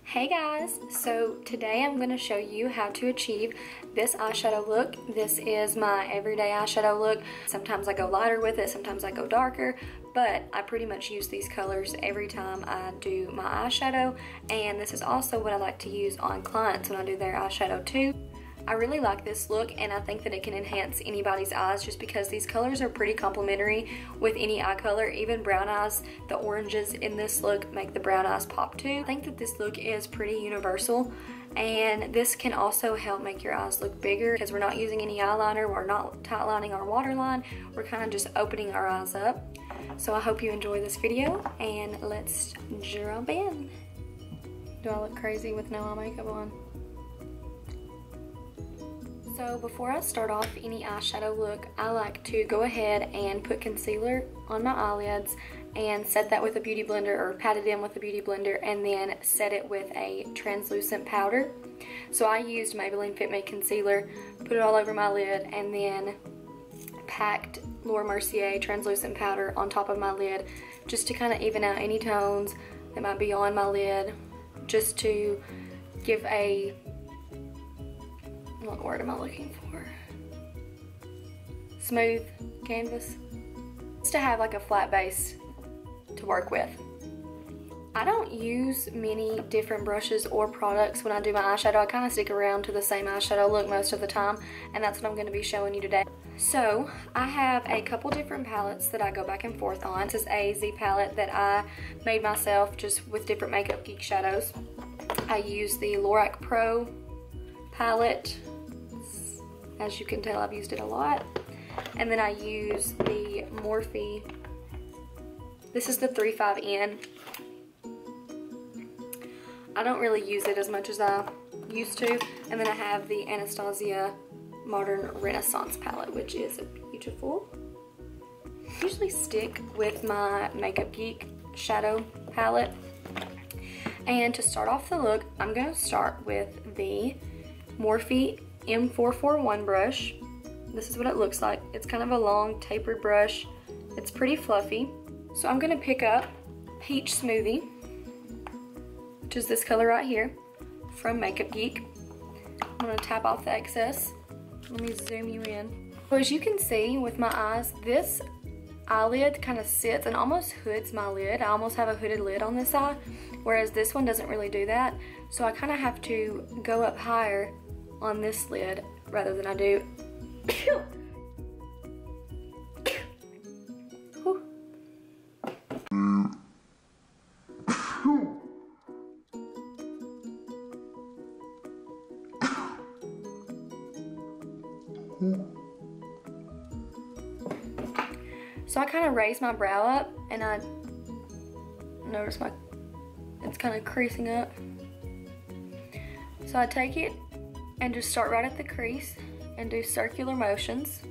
Hey guys, so today I'm going to show you how to achieve this eyeshadow look. This is my everyday eyeshadow look. Sometimes I go lighter with it, sometimes I go darker, but I pretty much use these colors every time I do my eyeshadow, and this is also what I like to use on clients when I do their eyeshadow too. I really like this look, and I think that it can enhance anybody's eyes just because these colors are pretty complementary with any eye color, even brown eyes. The oranges in this look make the brown eyes pop too. I think that this look is pretty universal, and this can also help make your eyes look bigger because we're not using any eyeliner, we're not tightlining our waterline, we're kind of just opening our eyes up. So I hope you enjoy this video, and let's jump in. Do I look crazy with no eye makeup on? So before I start off any eyeshadow look, I like to go ahead and put concealer on my eyelids and set that with a beauty blender, or pat it in with a beauty blender, and then set it with a translucent powder. So I used Maybelline Fit Me concealer, put it all over my lid, and then packed Laura Mercier translucent powder on top of my lid just to kind of even out any tones that might be on my lid, just to give a, what word am I looking for? Smooth canvas. Just to have like a flat base to work with. I don't use many different brushes or products when I do my eyeshadow. I kind of stick around to the same eyeshadow look most of the time, and that's what I'm going to be showing you today. So I have a couple different palettes that I go back and forth on. This is a Z palette that I made myself just with different Makeup Geek shadows. I use the Lorac Pro palette. As you can tell, I've used it a lot. And then I use the Morphe. This is the 35N. I don't really use it as much as I used to. And then I have the Anastasia Modern Renaissance palette, which is beautiful. I usually stick with my Makeup Geek shadow palette. And to start off the look, I'm going to start with the Morphe M441 brush. This is what it looks like. It's kind of a long tapered brush. It's pretty fluffy. So I'm gonna pick up Peach Smoothie, which is this color right here from Makeup Geek. I'm gonna tap off the excess. Let me zoom you in. So as you can see with my eyes, this eyelid kind of sits and almost hoods my lid. I almost have a hooded lid on this eye, whereas this one doesn't really do that. So I kind of have to go up higher on this lid rather than I do. So I kind of raise my brow up, and I notice it's kind of creasing up. So I take it and just start right at the crease and do circular motions.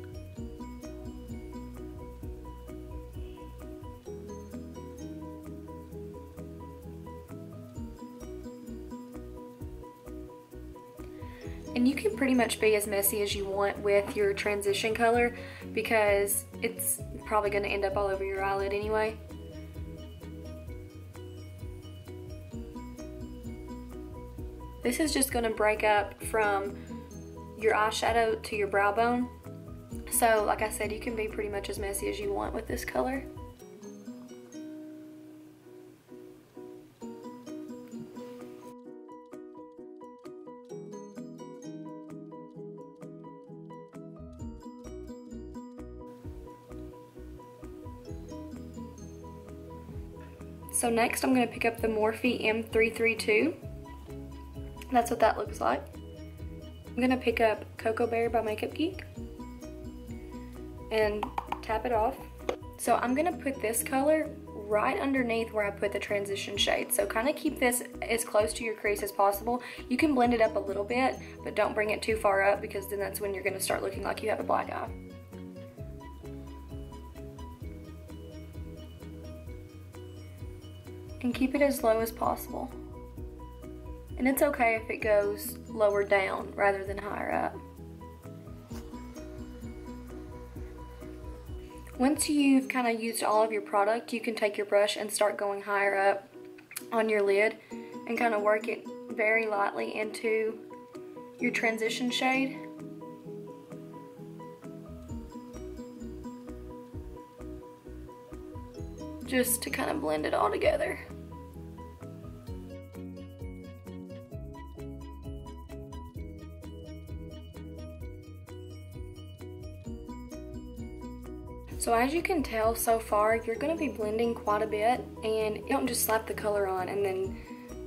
And you can pretty much be as messy as you want with your transition color because it's probably going to end up all over your eyelid anyway. This is just going to break up from your eyeshadow to your brow bone. So like I said, you can be pretty much as messy as you want with this color. So next I'm going to pick up the Morphe M332. That's what that looks like. I'm gonna pick up Cocoa Bear by Makeup Geek and tap it off. So I'm gonna put this color right underneath where I put the transition shade. So kind of keep this as close to your crease as possible. You can blend it up a little bit, but don't bring it too far up because then that's when you're gonna start looking like you have a black eye. And keep it as low as possible. And it's okay if it goes lower down rather than higher up. Once you've kind of used all of your product, you can take your brush and start going higher up on your lid and kind of work it very lightly into your transition shade. Just to kind of blend it all together. So as you can tell so far, you're going to be blending quite a bit, and you don't just slap the color on and then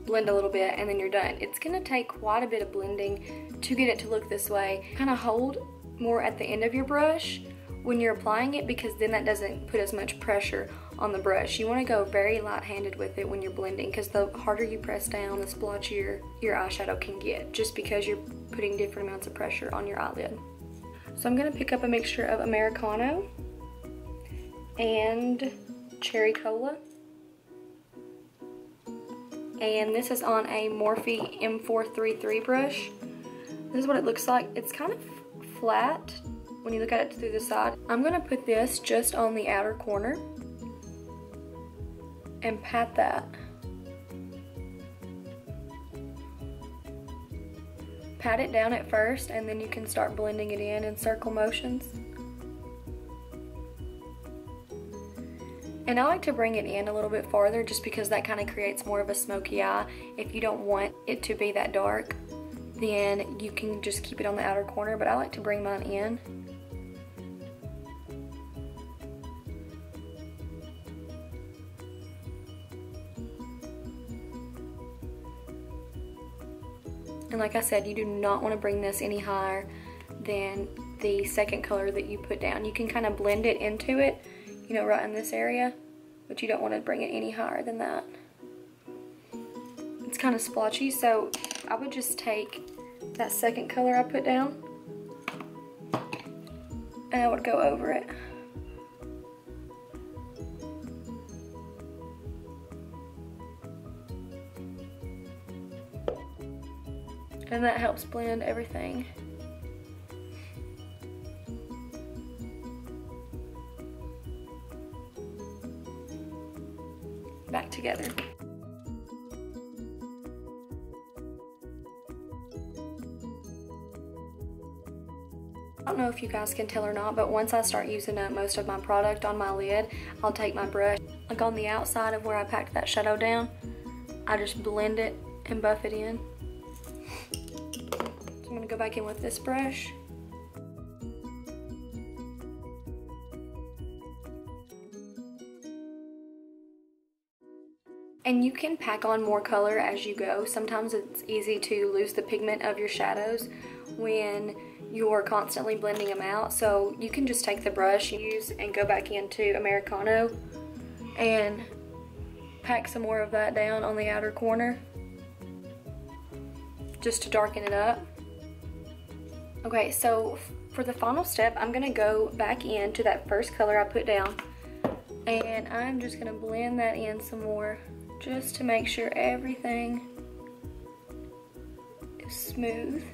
blend a little bit and then you're done. It's going to take quite a bit of blending to get it to look this way. Kind of hold more at the end of your brush when you're applying it, because then that doesn't put as much pressure on the brush. You want to go very light-handed with it when you're blending, because the harder you press down, the splotchier your eyeshadow can get, just because you're putting different amounts of pressure on your eyelid. So I'm going to pick up a mixture of Americano and Cherry Cola. And this is on a Morphe M433 brush. This is what it looks like. It's kind of flat when you look at it through the side. I'm gonna put this just on the outer corner and pat that. Pat it down at first, and then you can start blending it in circle motions. And I like to bring it in a little bit farther, just because that kind of creates more of a smoky eye. If you don't want it to be that dark, then you can just keep it on the outer corner, but I like to bring mine in. And like I said, you do not want to bring this any higher than the second color that you put down. You can kind of blend it into it, you know, right in this area, but you don't want to bring it any higher than that. It's kind of splotchy, so I would just take that second color I put down and I would go over it. And that helps blend everything. Back together. I don't know if you guys can tell or not, but once I start using up most of my product on my lid, I'll take my brush, like on the outside of where I packed that shadow down, I just blend it and buff it in. So I'm gonna go back in with this brush. And you can pack on more color as you go. Sometimes it's easy to lose the pigment of your shadows when you're constantly blending them out. So you can just take the brush you use and go back into Americano and pack some more of that down on the outer corner just to darken it up. Okay, so for the final step, I'm gonna go back into that first color I put down, and I'm just gonna blend that in some more, just to make sure everything is smooth.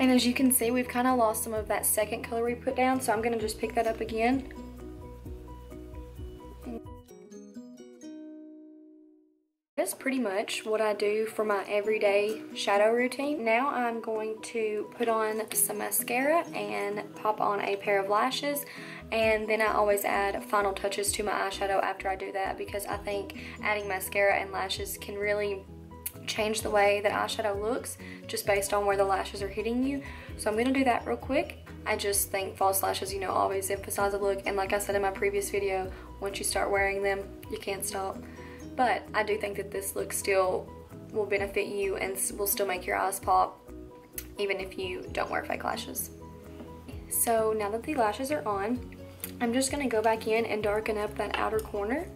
And as you can see, we've kind of lost some of that second color we put down, so I'm gonna just pick that up again. That's pretty much what I do for my everyday shadow routine. Now I'm going to put on some mascara and pop on a pair of lashes, and then I always add final touches to my eyeshadow after I do that, because I think adding mascara and lashes can really change the way that eyeshadow looks just based on where the lashes are hitting you. So I'm gonna do that real quick. I just think false lashes, you know, always emphasize the look, and like I said in my previous video, once you start wearing them, you can't stop. But I do think that this look still will benefit you and will still make your eyes pop even if you don't wear fake lashes. So now that the lashes are on, I'm just gonna go back in and darken up that outer corner.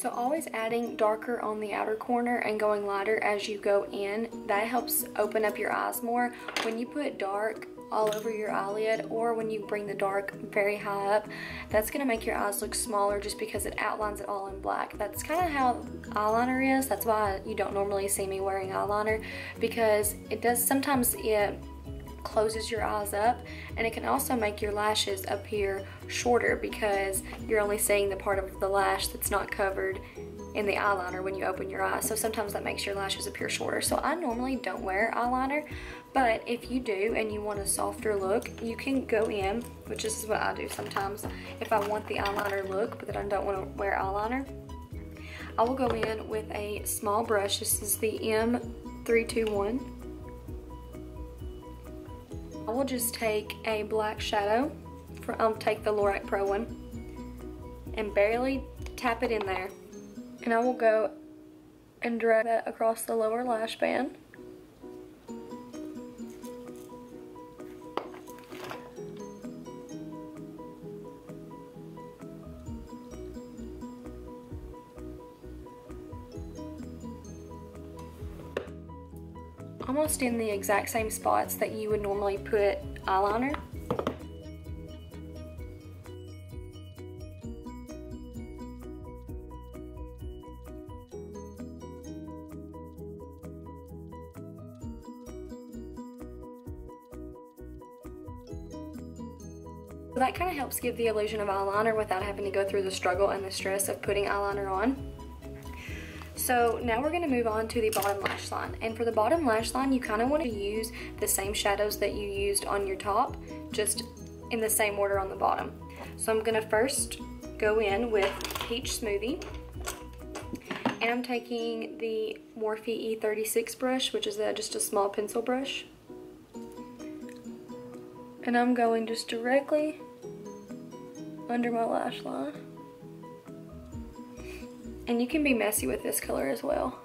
So always adding darker on the outer corner and going lighter as you go in, that helps open up your eyes more. When you put dark all over your eyelid, or when you bring the dark very high up, that's going to make your eyes look smaller just because it outlines it all in black. That's kind of how eyeliner is. That's why you don't normally see me wearing eyeliner, because it does sometimes, it closes your eyes up, and it can also make your lashes appear shorter because you're only seeing the part of the lash that's not covered in the eyeliner when you open your eyes. So sometimes that makes your lashes appear shorter. So I normally don't wear eyeliner, but if you do and you want a softer look, you can go in, which is what I do sometimes if I want the eyeliner look but then I don't want to wear eyeliner. I will go in with a small brush. This is the M321. I will just take a black shadow, I'll take the Lorac Pro one, and barely tap it in there. And I will go and drag that across the lower lash band. Almost in the exact same spots that you would normally put eyeliner. So that kind of helps give the illusion of eyeliner without having to go through the struggle and the stress of putting eyeliner on. So now we're going to move on to the bottom lash line. And for the bottom lash line, you kind of want to use the same shadows that you used on your top, just in the same order on the bottom. So I'm going to first go in with Peach Smoothie. And I'm taking the Morphe E36 brush, which is just a small pencil brush. And I'm going just directly under my lash line. And you can be messy with this color as well.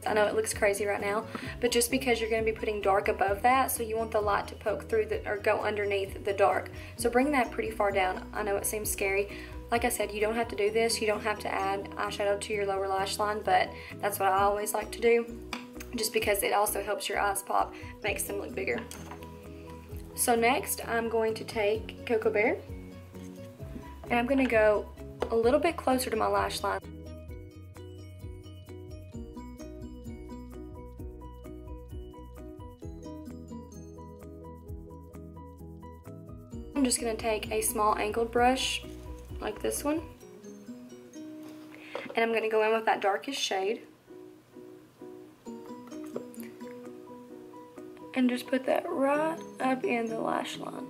I know it looks crazy right now, but just because you're going to be putting dark above that, so you want the light to poke through or go underneath the dark. So bring that pretty far down. I know it seems scary. Like I said, you don't have to do this. You don't have to add eyeshadow to your lower lash line, but that's what I always like to do, just because it also helps your eyes pop, makes them look bigger. So next, I'm going to take Cocoa Bear. And I'm going to go a little bit closer to my lash line. I'm just going to take a small angled brush like this one. And I'm going to go in with that darkest shade. And just put that right up in the lash line.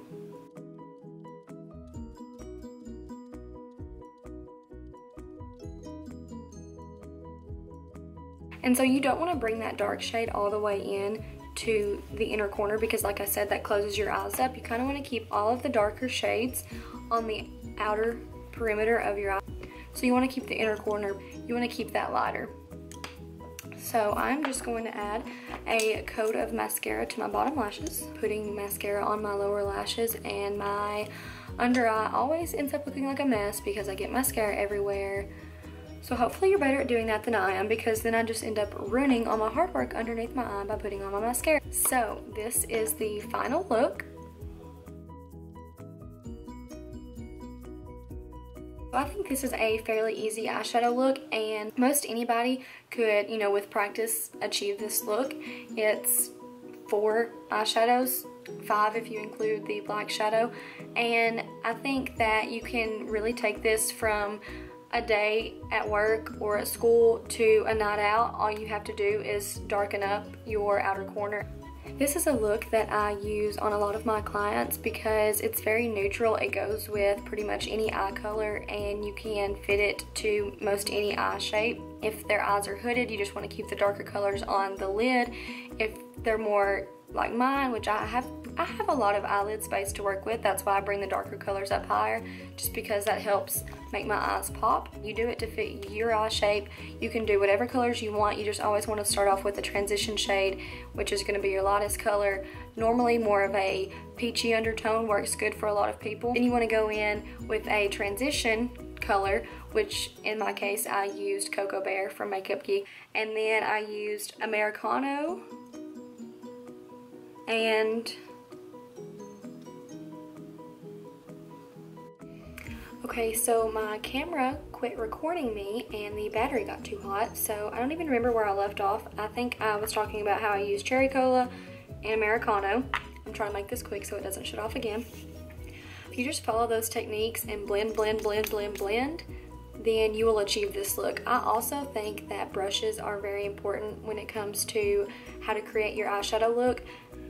And so you don't want to bring that dark shade all the way in to the inner corner, because like I said, that closes your eyes up. You kind of want to keep all of the darker shades on the outer perimeter of your eye. So you want to keep the inner corner, you want to keep that lighter. So I'm just going to add a coat of mascara to my bottom lashes, putting mascara on my lower lashes, and my under eye always ends up looking like a mess because I get mascara everywhere. So hopefully you're better at doing that than I am, because then I just end up ruining all my hard work underneath my eye by putting on my mascara. So this is the final look. I think this is a fairly easy eyeshadow look, and most anybody could, you know, with practice achieve this look. It's 4 eyeshadows, 5 if you include the black shadow, and I think that you can really take this from a day at work or at school to a night out. All you have to do is darken up your outer corner. This is a look that I use on a lot of my clients because it's very neutral. It goes with pretty much any eye color, and you can fit it to most any eye shape. If their eyes are hooded, you just want to keep the darker colors on the lid. If they're more like mine, which I have a lot of eyelid space to work with. That's why I bring the darker colors up higher, just because that helps make my eyes pop. You do it to fit your eye shape. You can do whatever colors you want. You just always want to start off with a transition shade, which is going to be your lightest color. Normally more of a peachy undertone works good for a lot of people. Then you want to go in with a transition color, which in my case I used Cocoa Bear from Makeup Geek, and then I used Americano, and okay, so my camera quit recording me and the battery got too hot, so I don't even remember where I left off. I think I was talking about how I used Cherry Cola and Americano. I'm trying to make this quick so it doesn't shut off again. If you just follow those techniques and blend, blend, blend, blend, blend, then you will achieve this look. I also think that brushes are very important when it comes to how to create your eyeshadow look.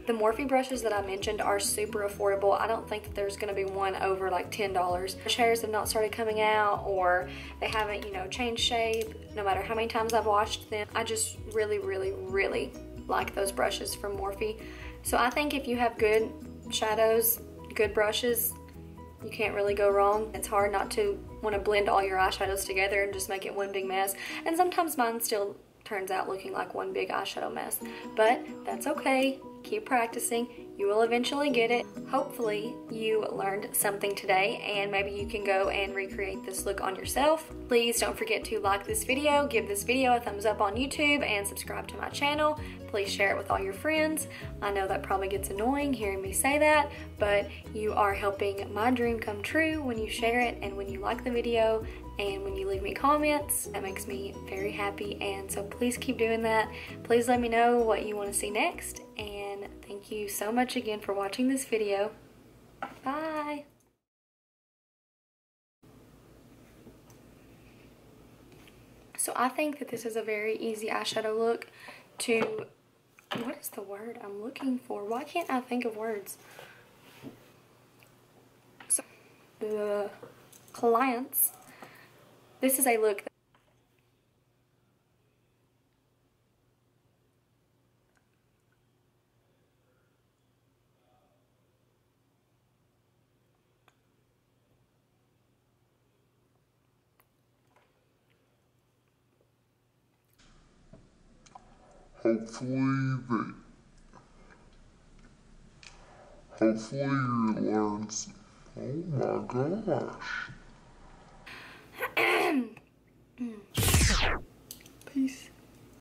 The Morphe brushes that I mentioned are super affordable. I don't think that there's gonna be one over like $10. Brush hairs have not started coming out, or they haven't, you know, changed shape, no matter how many times I've washed them. I just really, really, really like those brushes from Morphe. So I think if you have good shadows, good brushes, you can't really go wrong. It's hard not to want to blend all your eyeshadows together and just make it one big mess. And sometimes mine still turns out looking like one big eyeshadow mess. But that's okay. Keep practicing. You will eventually get it. Hopefully you learned something today and maybe you can go and recreate this look on yourself. Please don't forget to like this video, give this video a thumbs up on YouTube, and subscribe to my channel. Please share it with all your friends. I know that probably gets annoying hearing me say that, but you are helping my dream come true when you share it and when you like the video and when you leave me comments. That makes me very happy, and so please keep doing that. Please let me know what you want to see next, and thank you so much again for watching this video. Bye! So I think that this is a very easy eyeshadow look to, what is the word I'm looking for? Why can't I think of words? So, the clients, this is a look that hopefully you learn some. Oh my gosh. Peace.